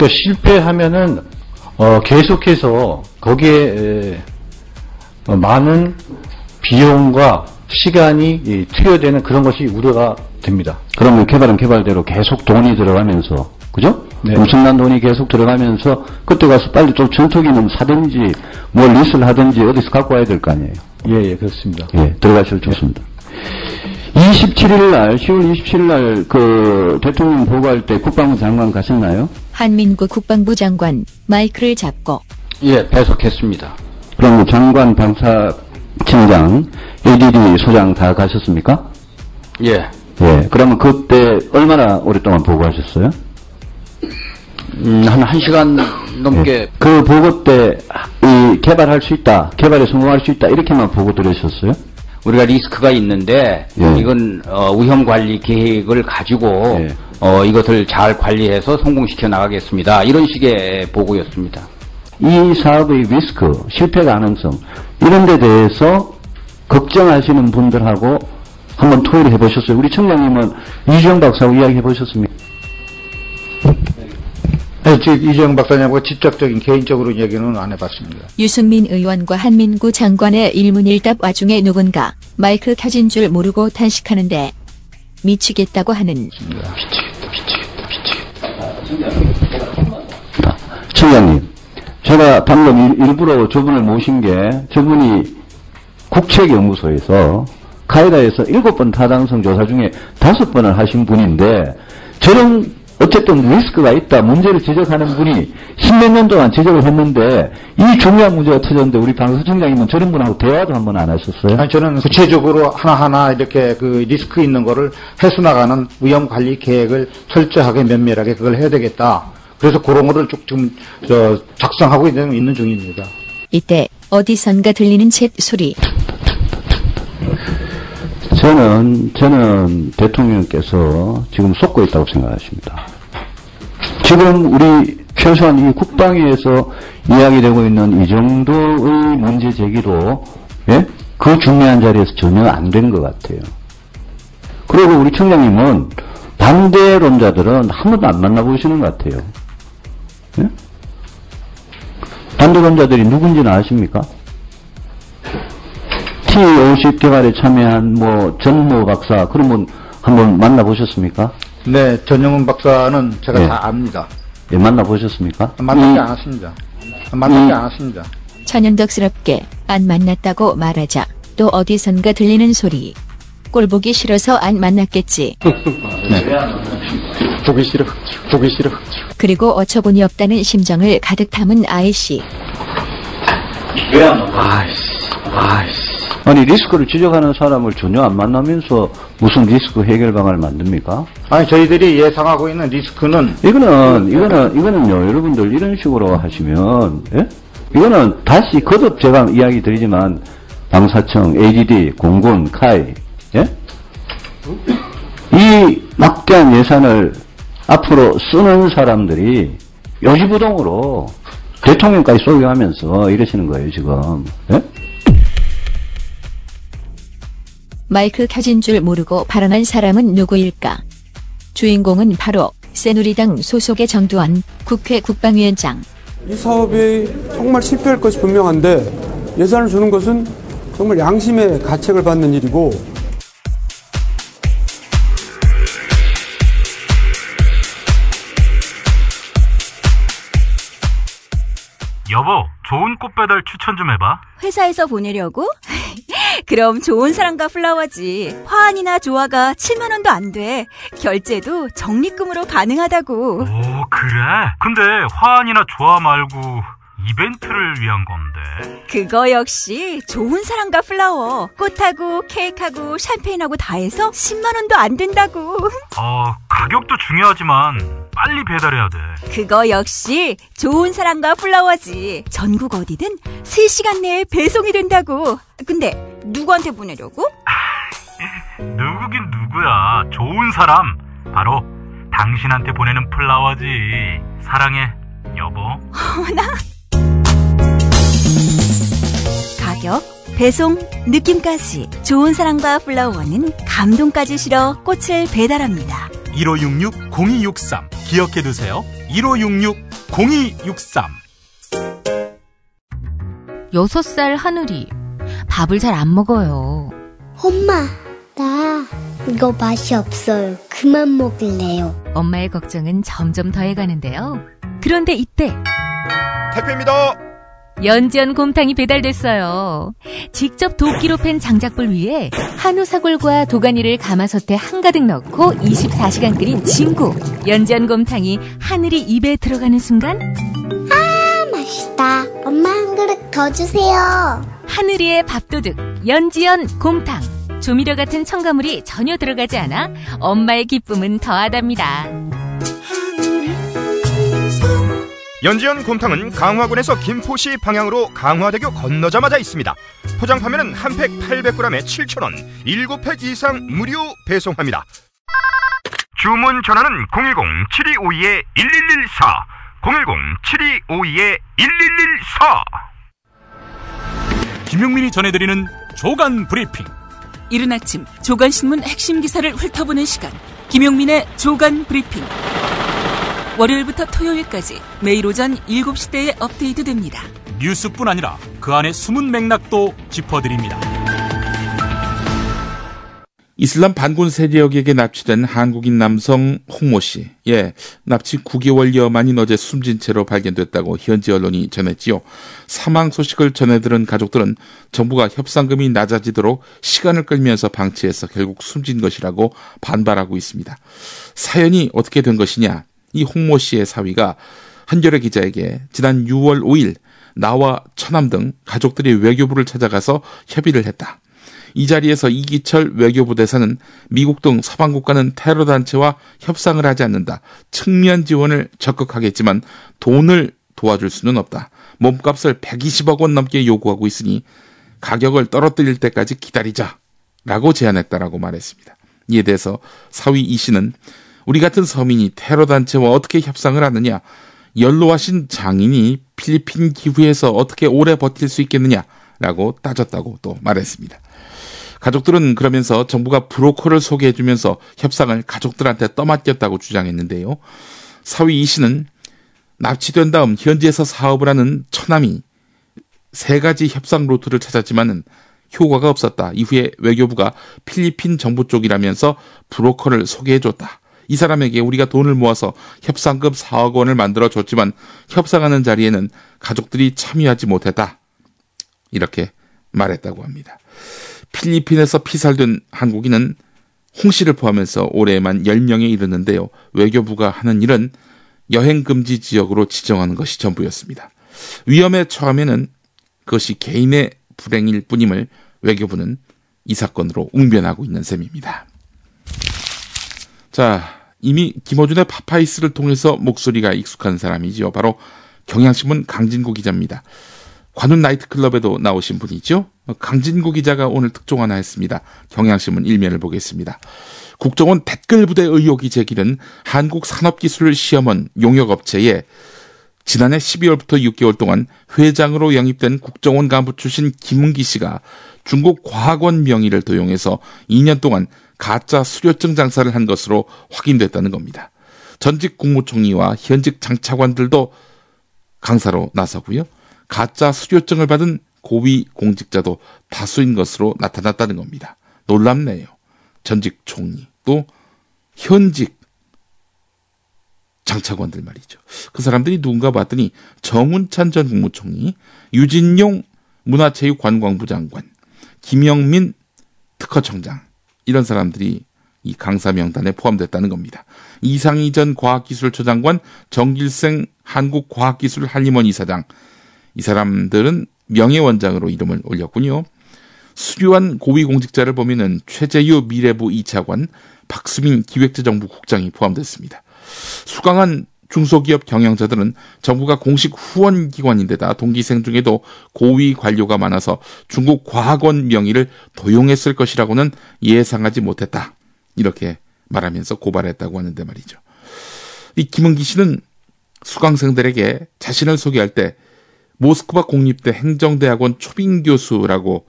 실패하면은, 계속해서 거기에 많은 비용과 시간이 투여되는 그런 것이 우려가 됩니다. 그러면 개발은 개발대로 계속 돈이 들어가면서, 그죠? 네. 엄청난 돈이 계속 들어가면서 그때 가서 빨리 좀 전투기는 사든지 뭘 리스를 하든지 어디서 갖고 와야 될 거 아니에요? 예, 그렇습니다. 예, 들어가시면 좋습니다. 27일 10월 27일 날 대통령 보고할 때 국방부 장관 가셨나요? 한민구 국방부 장관 마이크를 잡고 예, 배석했습니다. 그럼 장관, 방사청장, ADD 소장 다 가셨습니까? 예. 예, 그러면 그때 얼마나 오랫동안 보고하셨어요? 한 1시간 넘게. 예. 그 보고 때 이 개발할 수 있다, 개발에 성공할 수 있다 이렇게만 보고 들으셨어요? 우리가 리스크가 있는데 예. 이건 위험 관리 계획을 가지고 예. 이것을 잘 관리해서 성공시켜 나가겠습니다. 이런 식의 보고였습니다. 이 사업의 리스크, 실패 가능성 이런 데 대해서 걱정하시는 분들하고 한번 토의를 해보셨어요? 우리 청장님은 이주영 박사하고 이야기해 보셨습니까? 네, 이주영 박사님하고 직접적인 개인적으로 이야기는 안 해봤습니다. 유승민 의원과 한민구 장관의 일문일답 와중에 누군가 마이크 켜진 줄 모르고 탄식하는데 미치겠다고 하는 청장님, 제가 방금 일부러 저분을 모신 게 저분이 국책연구소에서 카이다에서 7번 타당성 조사 중에 5번을 하신 분인데 저런 어쨌든 리스크가 있다, 문제를 지적하는 분이 10몇 년 동안 지적을 했는데 이 중요한 문제가 터졌는데 우리 방사청장님은 저런 분하고 대화도 한번 안 하셨어요? 아니, 저는 구체적으로 하나하나 이렇게 그 리스크 있는 거를 해소나가는 위험 관리 계획을 철저하게 면밀하게 그걸 해야 되겠다. 그래서 그런 거를 쭉 지금 작성하고 있는 중입니다. 이때 어디선가 들리는 챗 소리. 저는 대통령께서 지금 속고 있다고 생각하십니다. 지금 우리 최소한 이 국방위에서 이야기되고 있는 이 정도의 문제 제기도 예? 그 중요한 자리에서 전혀 안 된 것 같아요. 그리고 우리 청장님은 반대론자들은 한 번도 안 만나보시는 것 같아요. 예? 반대론자들이 누군지는 아십니까? T50 개발에 참여한 전모 박사 그런 분 한번 만나보셨습니까? 네, 전영훈 박사는 제가 네. 다 압니다. 예, 만나보셨습니까? 만나지 않았습니다. 만나지 않았습니다. 천연덕스럽게 안 만났다고 말하자 또 어디선가 들리는 소리. 꼴보기 싫어서 안 만났겠지. 네. 보기 싫어. 그리고 어처구니 없다는 심정을 가득 담은 아이씨. 아니 리스크를 지적하는 사람을 전혀 안 만나면서 무슨 리스크 해결 방안을 만듭니까? 아니 저희들이 예상하고 있는 리스크는 이거는요 여러분들 이런 식으로 하시면 예? 이거는 다시 거듭 제가 이야기 드리지만 방사청, ADD, 공군, 카이 예? 이 막대한 예산을 앞으로 쓰는 사람들이 요지부동으로 대통령까지 소개하면서 이러시는 거예요 지금. 예? 마이크 켜진 줄 모르고 발언한 사람은 누구일까? 주인공은 바로 새누리당 소속의 정두환 국회 국방위원장. 이 사업이 정말 실패할 것이 분명한데 예산을 주는 것은 정말 양심의 가책을 받는 일이고 여보, 좋은 꽃 배달 추천 좀 해봐. 회사에서 보내려고? 그럼 좋은 사람과 플라워지. 화환이나 조화가 7만 원도 안 돼. 결제도 적립금으로 가능하다고. 오, 그래? 근데 화환이나 조화 말고 이벤트를 위한 건데. 그거 역시 좋은 사람과 플라워. 꽃하고 케이크하고 샴페인하고 다 해서 10만 원도 안 된다고. 가격도 중요하지만 빨리 배달해야 돼. 그거 역시 좋은 사람과 플라워지. 전국 어디든 3시간 내에 배송이 된다고. 근데 누구한테 보내려고? 누구긴 누구야. 좋은 사람. 바로 당신한테 보내는 플라워지. 사랑해, 여보. 나? 가격, 배송, 느낌까지 좋은 사람과 플라워는 감동까지 실어 꽃을 배달합니다. 1566-0263 기억해두세요. 1566-0263 6살 하늘이 밥을 잘 안 먹어요. 엄마, 나 이거 맛이 없어요. 그만 먹을래요. 엄마의 걱정은 점점 더해가는데요. 그런데 이때 택배입니다. 연지연 곰탕이 배달됐어요. 직접 도끼로 팬 장작불 위에 한우 사골과 도가니를 가마솥에 한가득 넣고 24시간 끓인 진구. 연지연 곰탕이 하늘이 입에 들어가는 순간 맛있다. 엄마 한 그릇 더 주세요. 하늘이의 밥도둑 연지연 곰탕. 조미료 같은 첨가물이 전혀 들어가지 않아 엄마의 기쁨은 더하답니다. 연지연 곰탕은 강화군에서 김포시 방향으로 강화대교 건너자마자 있습니다. 포장 판매는 한 팩 800g에 7,000원, 7팩 이상 무료 배송합니다. 주문 전화는 010-7252-1114, 010-7252-1114. 김용민이 전해드리는 조간 브리핑. 이른 아침 조간신문 핵심 기사를 훑어보는 시간, 김용민의 조간 브리핑. 월요일부터 토요일까지 매일 오전 7시대에 업데이트됩니다. 뉴스뿐 아니라 그 안에 숨은 맥락도 짚어드립니다. 이슬람 반군 세력에게 납치된 한국인 남성 홍모 씨. 납치 9개월여 만인 어제 숨진 채로 발견됐다고 현지 언론이 전했지요. 사망 소식을 전해들은 가족들은 정부가 협상금이 낮아지도록 시간을 끌면서 방치해서 결국 숨진 것이라고 반발하고 있습니다. 사연이 어떻게 된 것이냐? 이 홍모 씨의 사위가 한겨레 기자에게 지난 6월 5일 나와 처남 등 가족들이 외교부를 찾아가서 협의를 했다. 이 자리에서 이기철 외교부 대사는 미국 등 서방 국가는 테러 단체와 협상을 하지 않는다. 측면 지원을 적극 하겠지만 돈을 도와줄 수는 없다. 몸값을 120억 원 넘게 요구하고 있으니 가격을 떨어뜨릴 때까지 기다리자라고 제안했다라고 말했습니다. 이에 대해서 사위 이 씨는 우리 같은 서민이 테러 단체와 어떻게 협상을 하느냐? 연로하신 장인이 필리핀 기후에서 어떻게 오래 버틸 수 있겠느냐라고 따졌다고 또 말했습니다. 가족들은 그러면서 정부가 브로커를 소개해주면서 협상을 가족들한테 떠맡겼다고 주장했는데요. 사위 이 씨는 납치된 다음 현지에서 사업을 하는 처남이 3가지 협상 루트를 찾았지만은 효과가 없었다. 이후에 외교부가 필리핀 정부 쪽이라면서 브로커를 소개해줬다. 이 사람에게 우리가 돈을 모아서 협상금 4억 원을 만들어줬지만 협상하는 자리에는 가족들이 참여하지 못했다. 이렇게 말했다고 합니다. 필리핀에서 피살된 한국인은 홍 씨를 포함해서 올해만 10명에 이르는데요. 외교부가 하는 일은 여행금지 지역으로 지정하는 것이 전부였습니다. 위험에 처하면은 그것이 개인의 불행일 뿐임을 외교부는 이 사건으로 웅변하고 있는 셈입니다. 자, 이미 김어준의 파파이스를 통해서 목소리가 익숙한 사람이죠. 바로 경향신문 강진구 기자입니다. 관훈 나이트클럽에도 나오신 분이죠. 강진구 기자가 오늘 특종 하나 했습니다. 경향신문 일면을 보겠습니다. 국정원 댓글부대 의혹이 제기된 한국산업기술시험원 용역업체에 지난해 12월부터 6개월 동안 회장으로 영입된 국정원 간부 출신 김은기 씨가 중국 과학원 명의를 도용해서 2년 동안 가짜 수료증 장사를 한 것으로 확인됐다는 겁니다. 전직 국무총리와 현직 장차관들도 강사로 나서고요. 가짜 수료증을 받은 고위 공직자도 다수인 것으로 나타났다는 겁니다. 놀랍네요. 전직 총리 또 현직 장차관들 말이죠. 그 사람들이 누군가 봤더니 정운찬 전 국무총리, 유진용 문화체육관광부 장관, 김영민 특허청장 이런 사람들이 이 강사 명단에 포함됐다는 겁니다. 이상희 전 과학기술처장관, 정길생 한국과학기술한림원 이사장 이 사람들은 명예원장으로 이름을 올렸군요. 수료한 고위공직자를 보면은 최재유 미래부 2차관, 박수민 기획재정부 국장이 포함됐습니다. 수강한 중소기업 경영자들은 정부가 공식 후원기관인데다 동기생 중에도 고위 관료가 많아서 중국 과학원 명의를 도용했을 것이라고는 예상하지 못했다. 이렇게 말하면서 고발했다고 하는데 말이죠. 이 김은기 씨는 수강생들에게 자신을 소개할 때 모스크바 공립대 행정대학원 초빙교수라고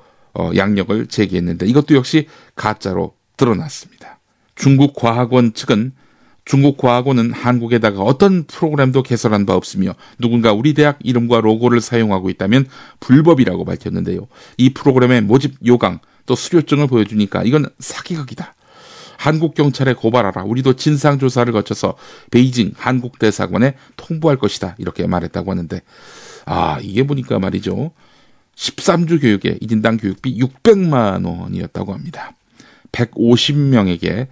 양력을 제기했는데 이것도 역시 가짜로 드러났습니다. 중국 과학원 측은 중국 과학원은 한국에다가 어떤 프로그램도 개설한 바 없으며 누군가 우리 대학 이름과 로고를 사용하고 있다면 불법이라고 밝혔는데요. 이 프로그램의 모집 요강 또 수료증을 보여주니까 이건 사기극이다. 한국 경찰에 고발하라. 우리도 진상조사를 거쳐서 베이징 한국대사관에 통보할 것이다. 이렇게 말했다고 하는데 이게 보니까 말이죠. 13주 교육에 1인당 교육비 600만 원이었다고 합니다. 150명에게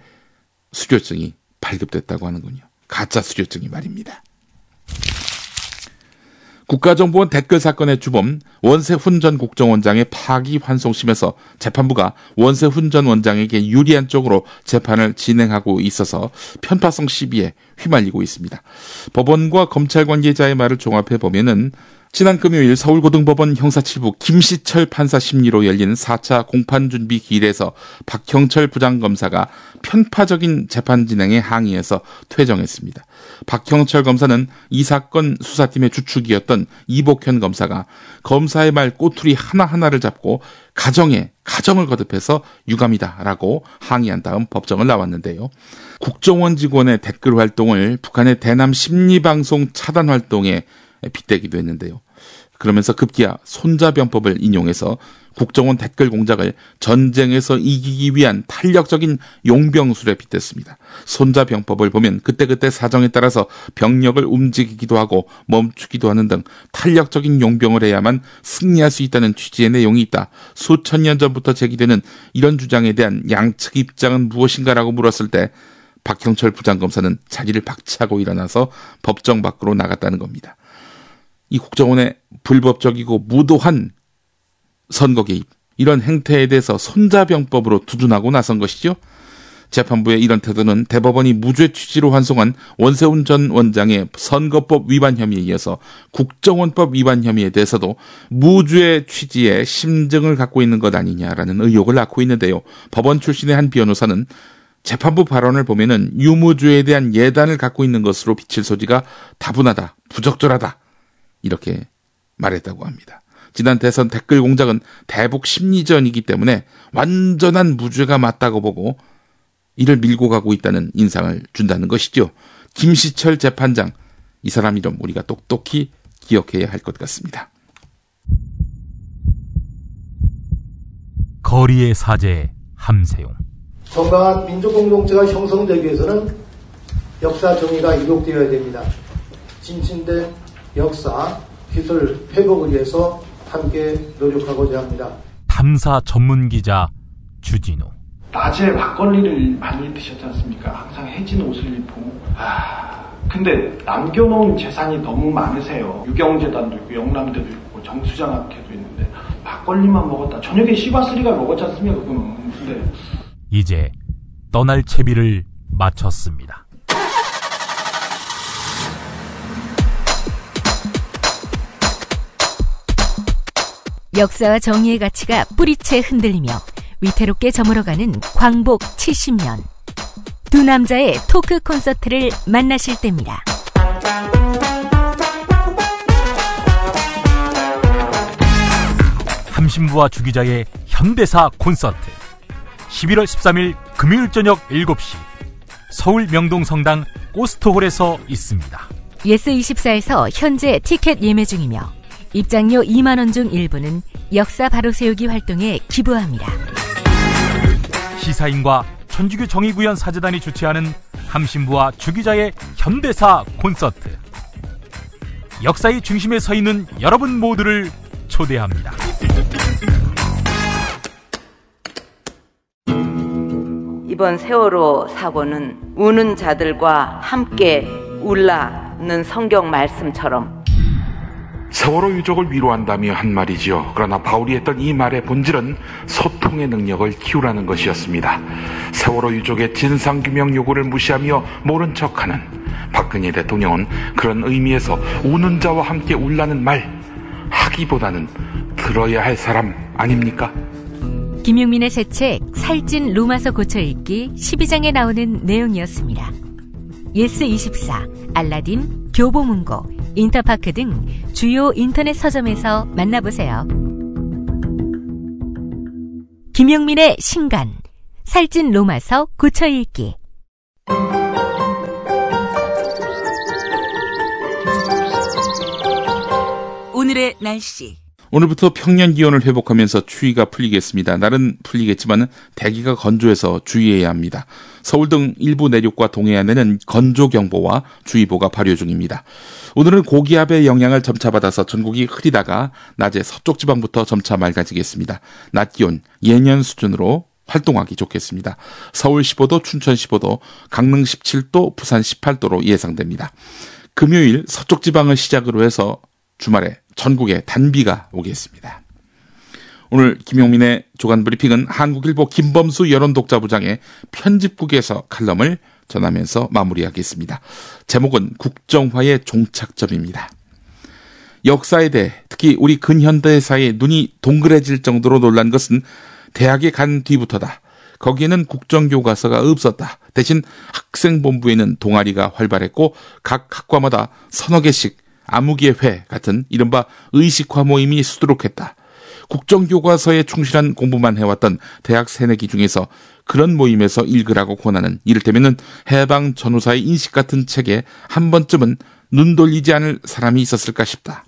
수료증이 발급됐다고 하는군요. 가짜 수료증이 말입니다. 국가정보원 댓글 사건의 주범 원세훈 전 국정원장의 파기환송심에서 재판부가 원세훈 전 원장에게 유리한 쪽으로 재판을 진행하고 있어서 편파성 시비에 휘말리고 있습니다. 법원과 검찰 관계자의 말을 종합해 보면은 지난 금요일 서울고등법원 형사7부 김시철 판사 심리로 열린 4차 공판준비 기일에서 박형철 부장검사가 편파적인 재판 진행에 항의해서 퇴정했습니다. 박형철 검사는 이 사건 수사팀의 주축이었던 이복현 검사가 검사의 말 꼬투리 하나하나를 잡고 가정을 거듭해서 유감이다라고 항의한 다음 법정을 나왔는데요. 국정원 직원의 댓글 활동을 북한의 대남 심리방송 차단 활동에 빗대기도 했는데요. 그러면서 급기야 손자병법을 인용해서 국정원 댓글 공작을 전쟁에서 이기기 위한 탄력적인 용병술에 빗댔습니다. 손자병법을 보면 그때그때 사정에 따라서 병력을 움직이기도 하고 멈추기도 하는 등 탄력적인 용병을 해야만 승리할 수 있다는 취지의 내용이 있다. 수천 년 전부터 제기되는 이런 주장에 대한 양측 입장은 무엇인가라고 물었을 때 박형철 부장검사는 자리를 박차고 일어나서 법정 밖으로 나갔다는 겁니다. 이 국정원의 불법적이고 무도한 선거 개입, 이런 행태에 대해서 손자병법으로 두둔하고 나선 것이죠. 재판부의 이런 태도는 대법원이 무죄 취지로 환송한 원세훈 전 원장의 선거법 위반 혐의에 이어서 국정원법 위반 혐의에 대해서도 무죄 취지의 심증을 갖고 있는 것 아니냐라는 의혹을 낳고 있는데요. 법원 출신의 한 변호사는 재판부 발언을 보면은 유무죄에 대한 예단을 갖고 있는 것으로 비칠 소지가 다분하다, 부적절하다 이렇게 말했다고 합니다. 지난 대선 댓글 공작은 대북 심리전이기 때문에 완전한 무죄가 맞다고 보고 이를 밀고 가고 있다는 인상을 준다는 것이죠. 김시철 재판장, 이 사람 이름 우리가 똑똑히 기억해야 할 것 같습니다. 거리의 사제 함세용. 건강한 민주공동체가 형성되기 위해서는 역사 정의가 이룩되어야 됩니다. 진친된 역사, 기술 회복을 위해서 함께 노력하고자 합니다. 탐사 전문기자 주진우. 낮에 막걸리를 많이 드셨지 않습니까? 항상 해진 옷을 입고. 근데 남겨놓은 재산이 너무 많으세요. 유경재단도 있고 영남대도 있고 정수장학회도 있는데 막걸리만 먹었다. 저녁에 시바스리가 먹었지 않습니까? 그거는. 근데 이제 떠날 채비를 마쳤습니다. 역사와 정의의 가치가 뿌리채 흔들리며 위태롭게 저물어가는 광복 70년. 두 남자의 토크 콘서트를 만나실 때입니다. 함신부와 주기자의 현대사 콘서트. 11월 13일 금요일 저녁 7시 서울 명동성당 고스트홀에서 있습니다. 예스24에서 현재 티켓 예매 중이며 입장료 2만 원 중 일부는 역사 바로 세우기 활동에 기부합니다. 시사인과 천주교 정의구현 사재단이 주최하는 함신부와 주기자의 현대사 콘서트. 역사의 중심에 서 있는 여러분 모두를 초대합니다. 이번 세월호 사고는 우는 자들과 함께 울라는 성경 말씀처럼 세월호 유족을 위로한다며 한 말이지요. 그러나 바울이 했던 이 말의 본질은 소통의 능력을 키우라는 것이었습니다. 세월호 유족의 진상규명 요구를 무시하며 모른 척하는 박근혜 대통령은 그런 의미에서 우는 자와 함께 울라는 말 하기보다는 들어야 할 사람 아닙니까? 김용민의 새 책 살찐 로마서 고쳐 읽기 12장에 나오는 내용이었습니다. 예스24, 알라딘, 교보문고, 인터파크 등 주요 인터넷 서점에서 만나보세요. 김용민의 신간, 살찐 로마서 고쳐 읽기. 오늘의 날씨. 오늘부터 평년 기온을 회복하면서 추위가 풀리겠습니다. 날은 풀리겠지만 대기가 건조해서 주의해야 합니다. 서울 등 일부 내륙과 동해안에는 건조경보와 주의보가 발효 중입니다. 오늘은 고기압의 영향을 점차 받아서 전국이 흐리다가 낮에 서쪽 지방부터 점차 맑아지겠습니다. 낮 기온 예년 수준으로 활동하기 좋겠습니다. 서울 15도, 춘천 15도, 강릉 17도, 부산 18도로 예상됩니다. 금요일 서쪽 지방을 시작으로 해서 주말에 전국에 단비가 오겠습니다. 오늘 김용민의 조간브리핑은 한국일보 김범수 여론독자부장의 편집국에서 칼럼을 전하면서 마무리하겠습니다. 제목은 국정화의 종착점입니다. 역사에 대해 특히 우리 근현대사의 눈이 동그래질 정도로 놀란 것은 대학에 간 뒤부터다. 거기에는 국정교과서가 없었다. 대신 학생본부에는 동아리가 활발했고 각 학과마다 서너 개씩 암흑의 회 같은 이른바 의식화 모임이 수두룩했다. 국정교과서에 충실한 공부만 해왔던 대학 새내기 중에서 그런 모임에서 읽으라고 권하는 이를테면 해방 전후사의 인식 같은 책에 한 번쯤은 눈 돌리지 않을 사람이 있었을까 싶다.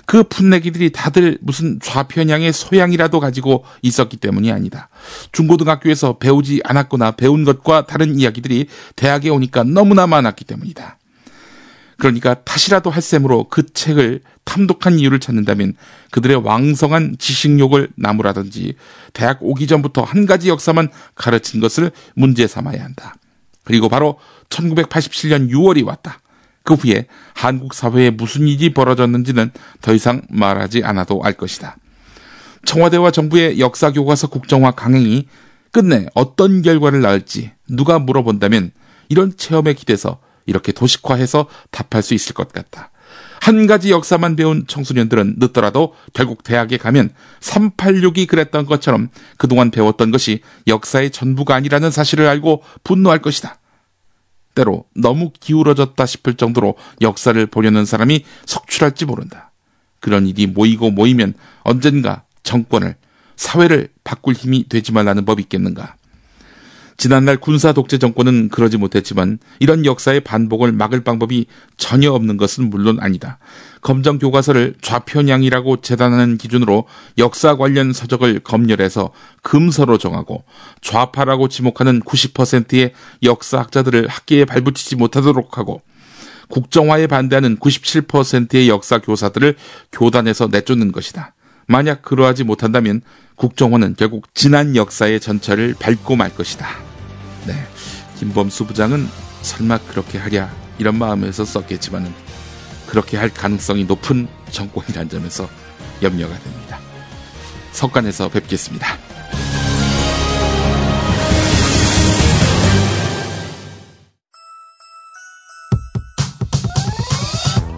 그 풋내기들이 다들 무슨 좌편향의 소양이라도 가지고 있었기 때문이 아니다. 중고등학교에서 배우지 않았거나 배운 것과 다른 이야기들이 대학에 오니까 너무나 많았기 때문이다. 그러니까 탓이라도 할 셈으로 그 책을 탐독한 이유를 찾는다면 그들의 왕성한 지식욕을 나무라든지 대학 오기 전부터 한 가지 역사만 가르친 것을 문제 삼아야 한다. 그리고 바로 1987년 6월이 왔다. 그 후에 한국 사회에 무슨 일이 벌어졌는지는 더 이상 말하지 않아도 알 것이다. 청와대와 정부의 역사교과서 국정화 강행이 끝내 어떤 결과를 낳을지 누가 물어본다면 이런 체험에 기대서 이렇게 도식화해서 답할 수 있을 것 같다. 한 가지 역사만 배운 청소년들은 늦더라도 결국 대학에 가면 386이 그랬던 것처럼 그동안 배웠던 것이 역사의 전부가 아니라는 사실을 알고 분노할 것이다. 때로 너무 기울어졌다 싶을 정도로 역사를 보려는 사람이 속출할지 모른다. 그런 일이 모이고 모이면 언젠가 정권을, 사회를 바꿀 힘이 되지 말라는 법이 있겠는가. 지난날 군사 독재 정권은 그러지 못했지만 이런 역사의 반복을 막을 방법이 전혀 없는 것은 물론 아니다. 검정 교과서를 좌편향이라고 재단하는 기준으로 역사 관련 서적을 검열해서 금서로 정하고 좌파라고 지목하는 90%의 역사학자들을 학계에 발붙이지 못하도록 하고 국정화에 반대하는 97%의 역사 교사들을 교단에서 내쫓는 것이다. 만약 그러하지 못한다면 국정원은 결국 지난 역사의 전철을 밟고 말 것이다. 네, 김범수 부장은 설마 그렇게 하랴 이런 마음에서 썼겠지만은 그렇게 할 가능성이 높은 정권이라는 점에서 염려가 됩니다. 석간에서 뵙겠습니다.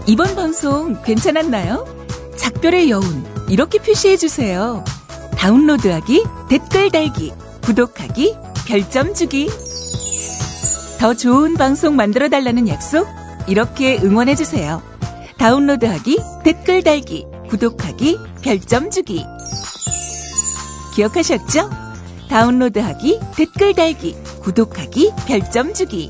이번 방송 괜찮았나요? 작별의 여운 이렇게 표시해주세요. 다운로드하기, 댓글 달기, 구독하기, 별점 주기. 더 좋은 방송 만들어달라는 약속 이렇게 응원해주세요. 다운로드하기, 댓글 달기, 구독하기, 별점 주기. 기억하셨죠? 다운로드하기, 댓글 달기, 구독하기, 별점 주기.